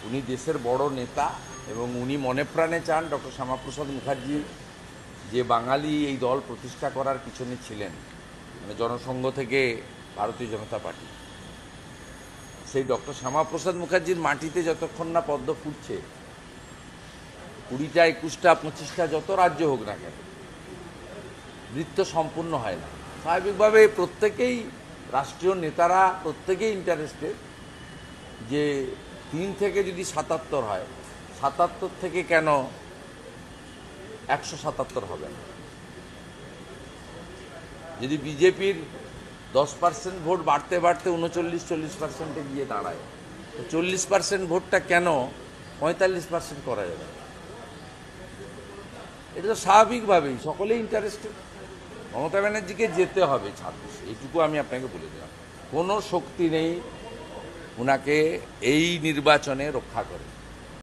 উনি দেশের বড় নেতা এবং উনি মনে প্রাণে চান ডক্টর শ্যামাপ্রসাদ মুখার্জি যে বাঙালি এই দল প্রতিষ্ঠা করার পিছনে ছিলেন, মানে জনসংঘ থেকে ভারতীয় জনতা পার্টি, সেই ডক্টর শ্যামাপ্রসাদ মুখার্জির মাটিতে যতক্ষণ না পদ্ম ফুটছে, 20টা 21টা 25টা যত রাজ্য হোক না কেন, নৃত্য সম্পূর্ণ হয় না। স্বাভাবিকভাবে প্রত্যেকেই রাষ্ট্রীয় নেতারা প্রত্যেকেই ইন্টারেস্টেড যে 3 থেকে যদি 77 হয়, 77 থেকে কেন 177 হবে না। যদি বিজেপির 10% ভোট বাড়তে বাড়তে 39-40% গিয়ে দাঁড়ায়, তো 40% ভোটটা কেন 45% করা যাবে? এটা তো স্বাভাবিকভাবেই সকলেই ইন্টারেস্টেড। মমতা ব্যানার্জিকে যেতে হবে 26, এইটুকু আমি আপনাকে বলে দিলাম। কোনো শক্তি নেই ওনাকে এই নির্বাচনে রক্ষা করে।